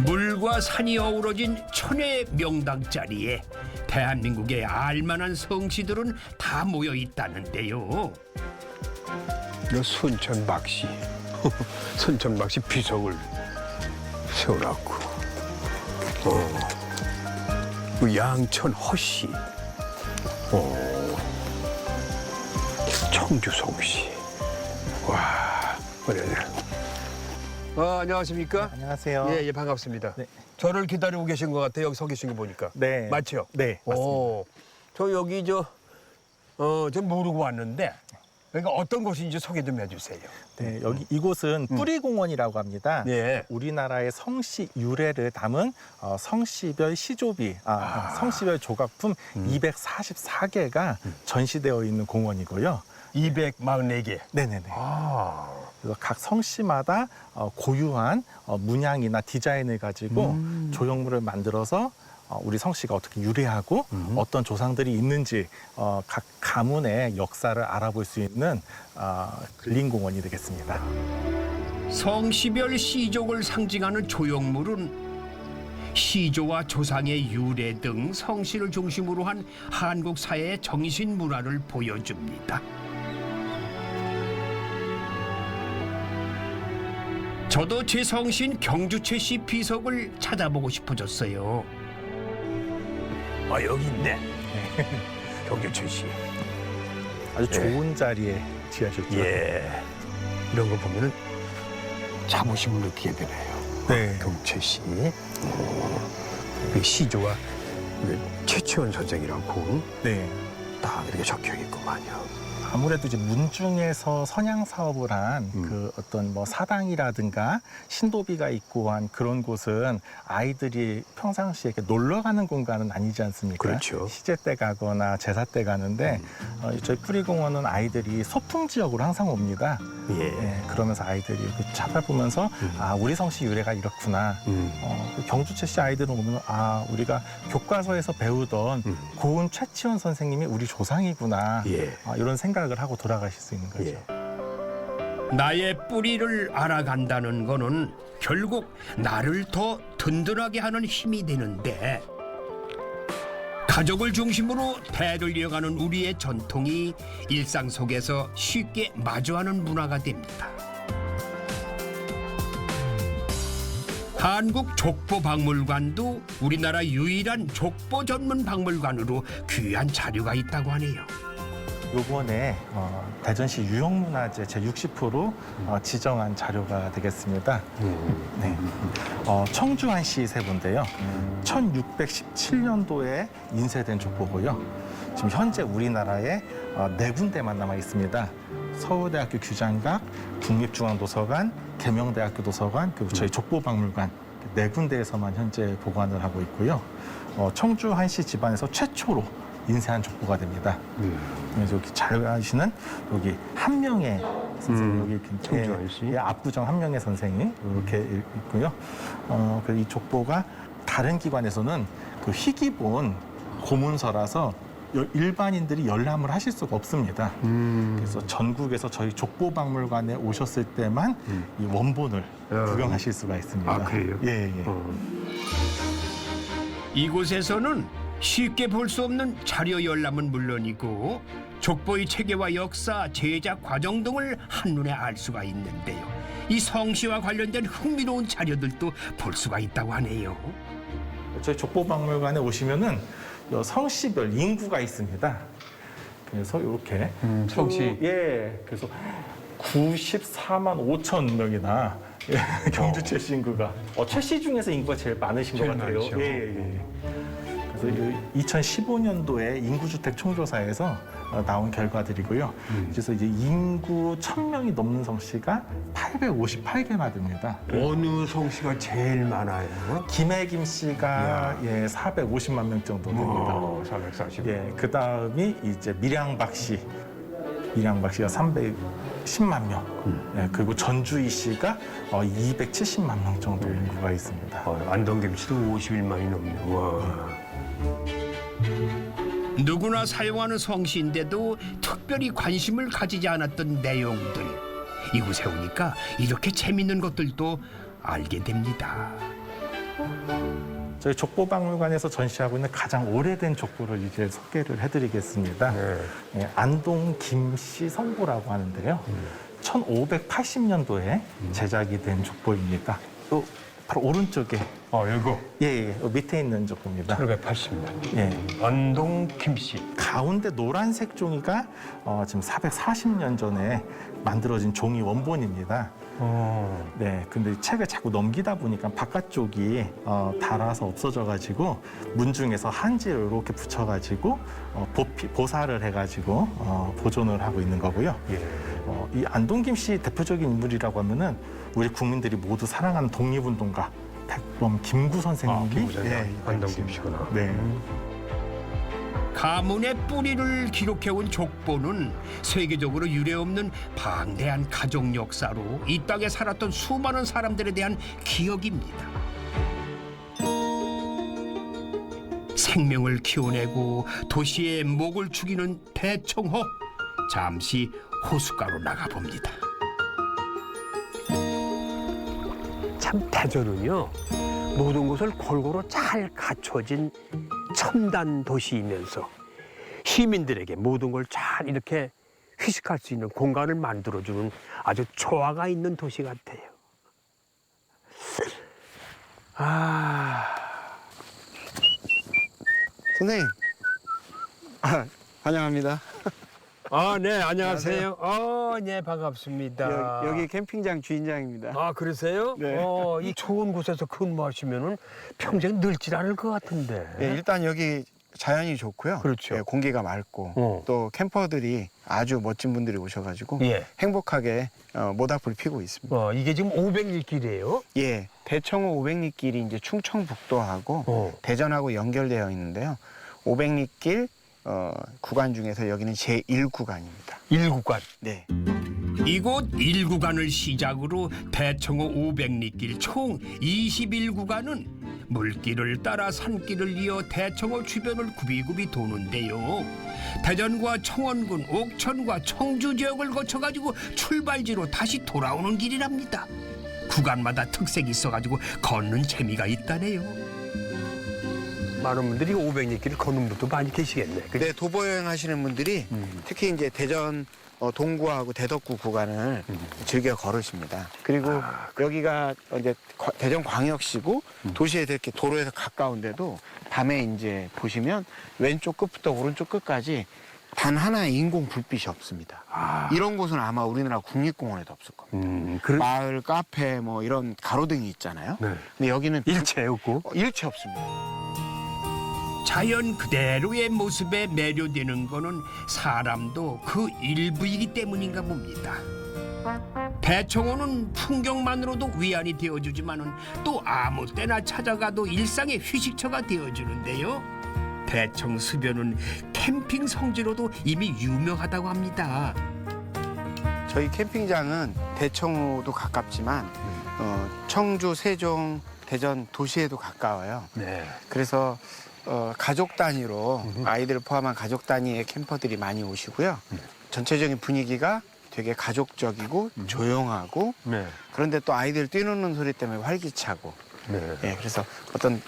물과 산이 어우러진 천혜의 명당 자리에 대한민국의 알만한 성씨들은 다 모여 있다는데요. 너 순천박씨, 순천박씨 비석을 세워놨고, 그 양천 허씨, 청주성씨, 와, 그래. 안녕하십니까? 안녕하세요. 예, 반갑습니다. 네. 저를 기다리고 계신 것 같아요. 여기 서 계신 거 보니까. 네. 맞죠? 네, 맞습니다. 저 여기 좀 모르고 왔는데, 그러니까 어떤 곳인지 소개 좀 해주세요. 네, 이곳은 뿌리공원이라고 합니다. 예. 우리나라의 성씨 유래를 담은 성씨별 시조비, 성씨별 조각품 244개가 전시되어 있는 공원이고요. 244개. 네네네. 그래서 각 성씨마다 고유한 문양이나 디자인을 가지고 조형물을 만들어서 우리 성씨가 어떻게 유래하고 어떤 조상들이 있는지 각 가문의 역사를 알아볼 수 있는 근린공원이 되겠습니다. 성씨별 시족을 상징하는 조형물은 시조와 조상의 유래 등 성씨를 중심으로 한 한국 사회의 정신 문화를 보여줍니다. 저도 제 성씨인 경주최 씨 비석을 찾아보고 싶어졌어요. 여기 있네. 경주최 씨. 아주 좋은 자리에 지어졌죠. 예. 이런 거 보면은 자부심을 느끼게 되네요. 네. 경주최 씨. 그 시조가 최치원 선생이라고 네. 딱 이렇게 적혀 있구만요. 아무래도 이제 문중에서 선양 사업을 한 그 어떤 뭐 사당이라든가 신도비가 있고 한 그런 곳은 아이들이 평상시에 이렇게 놀러 가는 공간은 아니지 않습니까? 그렇죠. 시제 때 가거나 제사 때 가는데 저희 뿌리공원은 아이들이 소풍 지역으로 항상 옵니다. 예. 그러면서 아이들이 이렇게 찾아보면서 우리 성씨 유래가 이렇구나. 그 경주최 씨 아이들은 오면 우리가 교과서에서 배우던 고은 최치원 선생님이 우리 조상이구나. 예. 이런 생각을 하고 돌아가실 수 있는 거죠. 예. 나의 뿌리를 알아간다는 거는 결국 나를 더 든든하게 하는 힘이 되는데, 가족을 중심으로 대를 이어가는 우리의 전통이 일상 속에서 쉽게 마주하는 문화가 됩니다. 한국 족보박물관도 우리나라 유일한 족보 전문 박물관으로 귀한 자료가 있다고 하네요. 요번에 대전시 유형문화재 제60호로 지정한 자료가 되겠습니다. 네. 청주한 씨 세부인데요. 1617년도에 인쇄된 족보고요. 지금 현재 우리나라에 4군데만 남아 있습니다. 서울대학교 규장각, 국립중앙도서관, 계명대학교 도서관, 그리고 저희 족보박물관 4군데에서만 현재 보관을 하고 있고요. 청주 한씨 집안에서 최초로 인쇄한 족보가 됩니다. 그래서 여기 잘 아시는 여기 한명의 선생님, 여기 청주 한씨. 압구정 한명의 선생이 이렇게 있고요. 그래서 이 족보가 다른 기관에서는 그 희귀본 고문서라서 일반인들이 열람을 하실 수가 없습니다. 그래서 전국에서 저희 족보박물관에 오셨을 때만 이 원본을 구경하실 수가 있습니다. 아, 그래요? 예, 예. 이곳에서는 쉽게 볼 수 없는 자료 열람은 물론이고 족보의 체계와 역사, 제작 과정 등을 한눈에 알 수가 있는데요. 이 성씨와 관련된 흥미로운 자료들도 볼 수가 있다고 하네요. 저희 족보박물관에 오시면은 성씨별 인구가 있습니다. 그래서 이렇게 성씨. 예, 그래서 94만 5천 명이나 경주 최씨 인구가 최씨 중에서 인구가 제일 많으신 것 제일 같아요. 많죠. 예, 예. 그래서 2015년도에 인구주택 총조사에서 나온 결과들이고요. 그래서 이제 인구 1,000명이 넘는 성씨가 858개나 됩니다. 어느 성씨가 제일 많아요? 김혜김 씨가 450만 명 정도 됩니다. 440. 예, 그 다음이 이제 밀양박 씨가 310만 명. 예, 그리고 전주희 씨가 270만 명 정도 인구가 있습니다. 안동김 씨도 51만이 넘네요. 와. 누구나 사용하는 성씨인데도 특별히 관심을 가지지 않았던 내용들. 이곳에 오니까 이렇게 재밌는 것들도 알게 됩니다. 저희 족보박물관에서 전시하고 있는 가장 오래된 족보를 이제 소개를 해드리겠습니다. 예, 안동 김씨 성보라고 하는데요. 1580년도에 제작이 된 족보입니다. 또 바로 오른쪽에 이거. 예, 밑에 있는 족보입니다. 1580년. 예. 안동 김씨. 가운데 노란색 종이가 지금 440년 전에 만들어진 종이 원본입니다. 네, 근데 책을 자꾸 넘기다 보니까 바깥쪽이 닳아서 없어져가지고 문중에서 한지를 이렇게 붙여가지고 보살을 해가지고 보존을 하고 있는 거고요. 이 안동김 씨 대표적인 인물이라고 하면은 우리 국민들이 모두 사랑하는 독립운동가 백범 김구 선생님이 안동김 씨구나. 네. 가문의 뿌리를 기록해온 족보는 세계적으로 유례없는 방대한 가족 역사로 이 땅에 살았던 수많은 사람들에 대한 기억입니다. 생명을 키워내고 도시의 목을 축이는 대청호. 잠시 호숫가로 나가봅니다. 참 대전은요, 모든 것을 골고루 잘 갖춰진 첨단 도시이면서 시민들에게 모든 걸 잘 이렇게 휴식할 수 있는 공간을 만들어주는 아주 조화가 있는 도시 같아요. 선생님, 환영합니다. 네, 안녕하세요. 네, 반갑습니다. 여기 캠핑장 주인장입니다. 그러세요? 네. 이 좋은 곳에서 근무하시면은 평생 늙질 않을 것 같은데. 네, 일단 여기 자연이 좋고요. 그렇죠. 예, 공기가 맑고 또 캠퍼들이 아주 멋진 분들이 오셔가지고 행복하게 모닥불 피고 있습니다. 이게 지금 500리 길이에요? 예, 대청호 500리 길이 이제 충청북도하고 대전하고 연결되어 있는데요. 500리 길 구간 중에서 여기는 제1구간입니다. 1구간? 네. 이곳 1구간을 시작으로 대청호 500리길 총 21구간은 물길을 따라 산길을 이어 대청호 주변을 굽이굽이 도는데요. 대전과 청원군, 옥천과 청주 지역을 거쳐가지고 출발지로 다시 돌아오는 길이랍니다. 구간마다 특색이 있어가지고 걷는 재미가 있다네요. 많은 분들이 500리 길을 걷는 분도 많이 계시겠네. 그치? 네, 도보 여행 하시는 분들이 특히 이제 대전 동구하고 대덕구 구간을 즐겨 걸으십니다. 그리고 여기가 이제 대전 광역시고 도시에 이렇게 도로에서 가까운데도 밤에 이제 보시면 왼쪽 끝부터 오른쪽 끝까지 단 하나의 인공 불빛이 없습니다. 이런 곳은 아마 우리나라 국립공원에도 없을 겁니다. 마을, 카페 뭐 이런 가로등이 있잖아요. 근데 여기는 일체 없고? 일체 없습니다. 자연 그대로의 모습에 매료되는 거는 사람도 그 일부이기 때문인가 봅니다. 대청호는 풍경만으로도 위안이 되어주지만은 또 아무 때나 찾아가도 일상의 휴식처가 되어주는데요. 대청 수변은 캠핑 성지로도 이미 유명하다고 합니다. 저희 캠핑장은 대청호도 가깝지만 청주, 세종, 대전 도시에도 가까워요. 네. 그래서 가족 단위로 아이들을 포함한 가족 단위의 캠퍼들이 많이 오시고요. 전체적인 분위기가 되게 가족적이고 조용하고 네. 그런데 또 아이들 뛰노는 소리 때문에 활기차고 네. 예, 그래서 어떤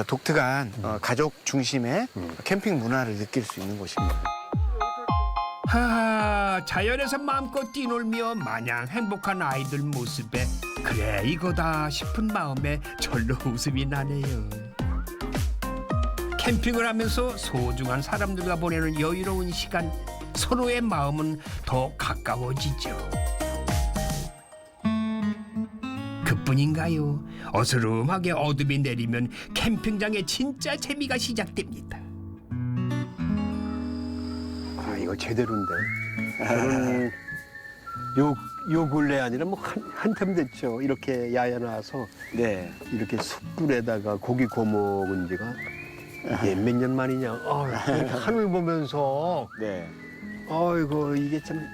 독특한 가족 중심의 캠핑 문화를 느낄 수 있는 곳입니다. 하하, 자연에서 마음껏 뛰놀며 마냥 행복한 아이들 모습에 그래 이거다 싶은 마음에 절로 웃음이 나네요. 캠핑을 하면서 소중한 사람들과 보내는 여유로운 시간, 서로의 마음은 더 가까워지죠. 그뿐인가요? 어스름하게 어둠이 내리면 캠핑장의 진짜 재미가 시작됩니다. 아, 이거 제대로인데. 저는 요 근래 아니라 뭐 한참 됐죠. 이렇게 야외 나와서 네. 이렇게 숯불에다가 고기 구워 먹은 지가 이게 몇 년 만이냐. 하늘 보면서 네. 아이고 이게 참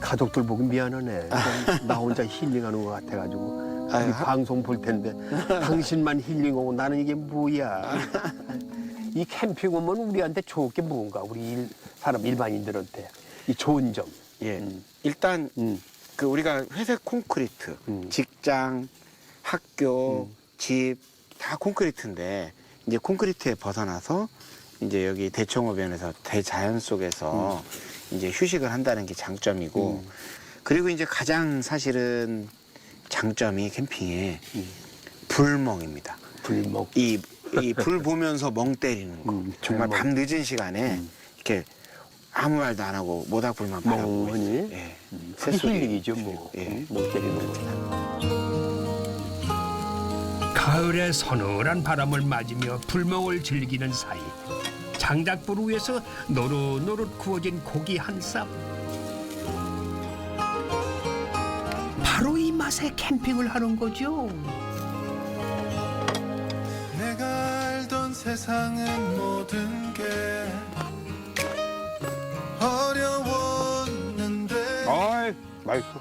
가족들 보기 미안하네. 나 혼자 힐링하는 것 같아가지고 아유, 이 방송 볼 텐데 당신만 힐링하고 나는 이게 뭐야. 이 캠핑 오면 우리한테 좋을 게 뭔가 우리 사람 일반인들한테 이 좋은 점. 예. 일단 그 우리가 회색 콘크리트, 직장, 학교, 집 다 콘크리트인데 이제 콘크리트에 벗어나서 이제 여기 대청호변에서 대자연 속에서 이제 휴식을 한다는 게 장점이고 그리고 이제 가장 사실은 장점이 캠핑의 불멍입니다. 불멍. 이 불 보면서 멍 때리는 거. 정말 밤 늦은 시간에 이렇게 아무 말도 안 하고 모닥불만 바라보고 멍하니? 예. 그게 힐링이죠 뭐. 예. 멍 때리는 거. 가을의 서늘한 바람을 맞으며 불멍을 즐기는 사이 장작불 위에서 노릇노릇 구워진 고기 한 쌈. 바로 이 맛에 캠핑을 하는 거죠. 내가 알던 세상은 모든 게 어려웠는데 아이 맛있어.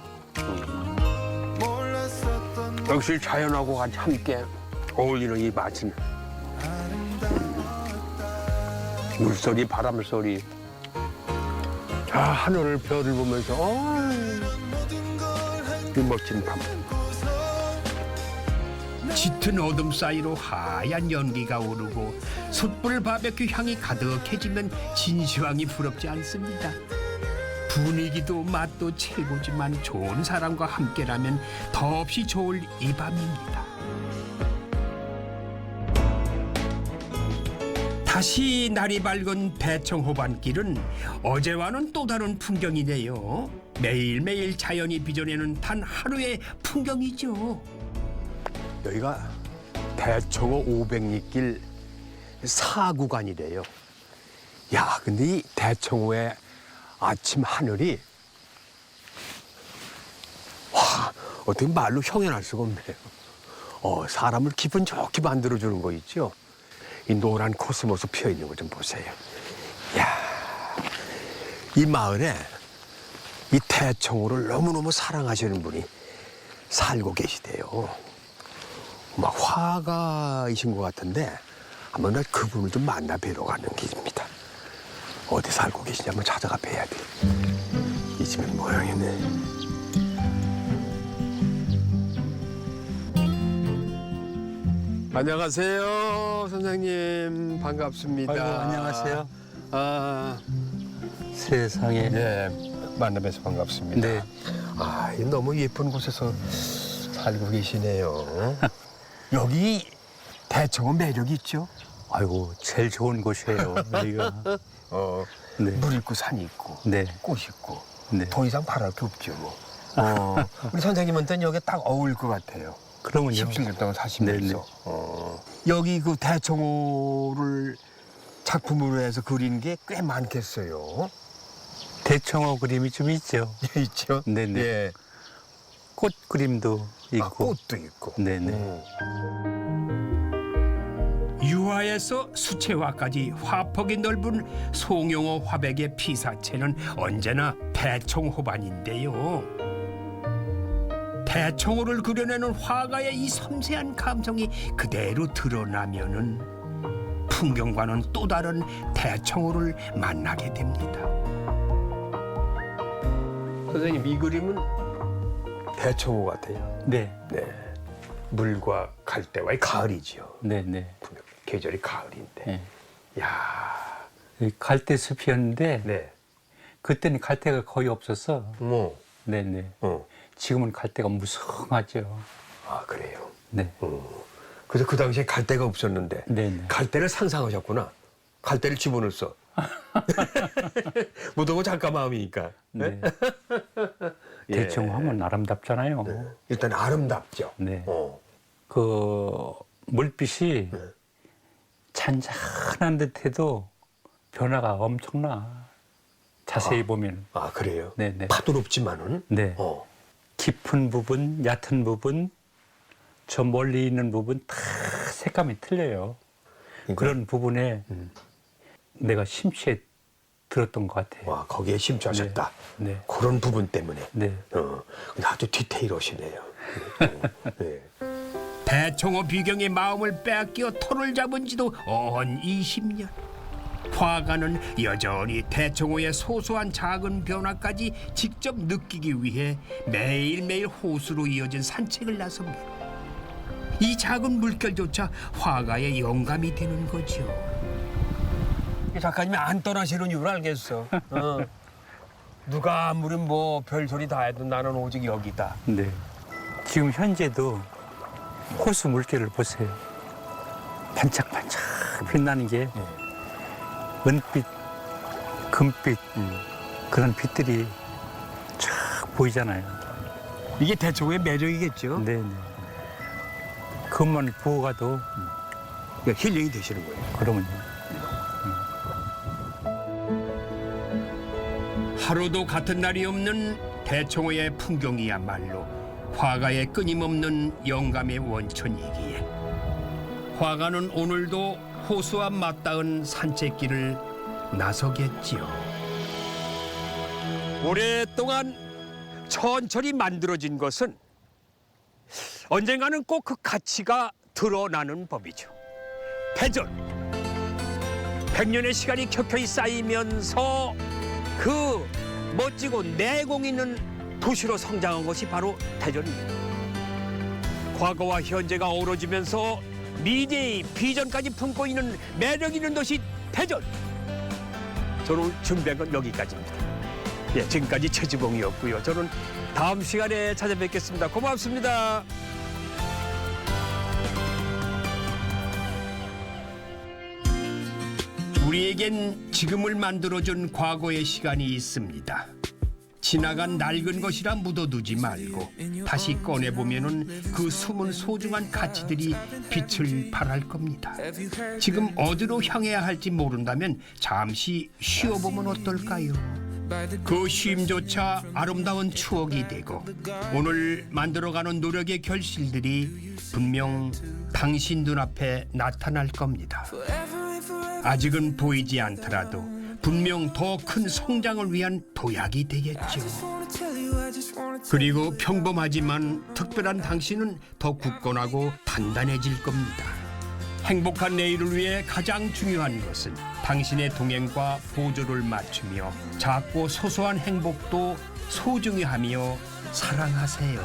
몰랐었던 역시 자연하고 같이 함께 어울리는 이 맛은 물소리, 바람소리, 하늘을 별을 보면서 이 멋진 밤. 짙은 어둠 사이로 하얀 연기가 오르고 숯불 바베큐 향이 가득해지면 진시황이 부럽지 않습니다. 분위기도 맛도 최고지만 좋은 사람과 함께라면 더없이 좋을 이 밤입니다. 다시 날이 밝은 대청호반길은 어제와는 또 다른 풍경이네요. 매일매일 자연이 빚어내는 단 하루의 풍경이죠. 여기가 대청호 500리길 4구간이래요. 야, 근데 이 대청호의 아침 하늘이 와, 어떻게 말로 형용할 수가 없네요. 사람을 기분 좋게 만들어주는 거 있죠. 이 노란 코스모스 피어 있는 거 좀 보세요. 야, 이 마을에 이 대청호를 너무너무 사랑하시는 분이 살고 계시대요. 막 화가이신 것 같은데 한번 나 그분을 좀 만나 뵈러 가는 길입니다. 어디 살고 계시냐 한번 찾아가 뵈야 돼. 이 집의 모양이네. 안녕하세요, 선생님. 반갑습니다. 아이고, 안녕하세요. 세상에. 네, 만나뵈서 반갑습니다. 네. 이 너무 예쁜 곳에서 살고 계시네요. 여기 대청호 매력이 있죠? 아이고, 제일 좋은 곳이에요, 여기가. 네. 물 있고 산 있고 네. 꽃 있고 네. 더 이상 바랄 게 없죠. 뭐. 우리 선생님한테는 여기 딱 어울릴 것 같아요. 그러면요. 17년 동안 사시면서. 네네. 여기 그 대청호를 작품으로 해서 그린 게 꽤 많겠어요. 대청호 그림이 좀 있죠. 있죠? 네네. 예. 꽃 그림도 있고. 꽃도 있고. 네네. 유화에서 수채화까지 화폭이 넓은 송영호 화백의 피사체는 언제나 대청호반인데요. 대청호를 그려내는 화가의 이 섬세한 감성이 그대로 드러나면은 풍경과는 또 다른 대청호를 만나게 됩니다. 선생님, 이 그림은 대청호 같아요. 네. 네. 물과 갈대와의 가을이지요. 네네. 계절이 가을인데. 네. 야, 갈대 숲이었는데 네. 그때는 갈대가 거의 없었어. 뭐. 네네. 지금은 갈대가 무성하죠. 아, 그래요? 네. 그래서 그 당시에 갈대가 없었는데 네네. 갈대를 상상하셨구나. 갈대를 집어넣었어. 무더고 작가 마음이니까. 네. 예. 대청호 하면 아름답잖아요. 네. 일단 아름답죠. 네. 그 물빛이 잔잔한 듯해도 변화가 엄청나. 자세히 보면. 아, 그래요? 네네. 파도 높지만은. 네. 깊은 부분, 얕은 부분, 저 멀리 있는 부분 다 색감이 틀려요. 그런 부분에 내가 심취해 들었던 것 같아요. 와, 거기에 심취하셨다. 네. 그런 부분 때문에. 네. 근데 아주 디테일하시네요. 네. 대청호 비경의 마음을 빼앗겨 털을 잡은 지도 어언 20년. 화가는 여전히 대청호의 소소한 작은 변화까지 직접 느끼기 위해 매일매일 호수로 이어진 산책을 나섭니다. 이 작은 물결조차 화가의 영감이 되는 거죠. 작가님이 안 떠나시는 이유를 알겠어. 누가 아무리 뭐 별소리 다 해도 나는 오직 여기다. 네. 지금 현재도 호수 물결을 보세요. 반짝반짝 빛나는 게 은빛, 금빛 그런 빛들이 쫙 보이잖아요. 이게 대청호의 매력이겠죠? 네네. 그것만 보고 가도 힐링이 되시는 거예요. 그러면요. 하루도 같은 날이 없는 대청호의 풍경이야말로 화가의 끊임없는 영감의 원천이기에 화가는 오늘도 호수와 맞닿은 산책길을 나서겠지요. 오랫동안 천천히 만들어진 것은 언젠가는 꼭 그 가치가 드러나는 법이죠. 대전. 100년의 시간이 켜켜이 쌓이면서 그 멋지고 내공 있는 도시로 성장한 것이 바로 대전입니다. 과거와 현재가 어우러지면서 미래의 비전까지 품고 있는 매력 있는 도시 대전. 저는 오늘 준비한 건 여기까지입니다. 예, 지금까지 최지봉이었고요. 저는 다음 시간에 찾아뵙겠습니다. 고맙습니다. 우리에겐 지금을 만들어준 과거의 시간이 있습니다. 지나간 낡은 것이라 묻어두지 말고 다시 꺼내보면은 그 숨은 소중한 가치들이 빛을 발할 겁니다. 지금 어디로 향해야 할지 모른다면 잠시 쉬어보면 어떨까요? 그 쉼조차 아름다운 추억이 되고 오늘 만들어가는 노력의 결실들이 분명 당신 눈앞에 나타날 겁니다. 아직은 보이지 않더라도 분명 더 큰 성장을 위한 도약이 되겠죠. 그리고 평범하지만 특별한 당신은 더 굳건하고 단단해질 겁니다. 행복한 내일을 위해 가장 중요한 것은 당신의 동행과 보조를 맞추며 작고 소소한 행복도 소중히 하며 사랑하세요.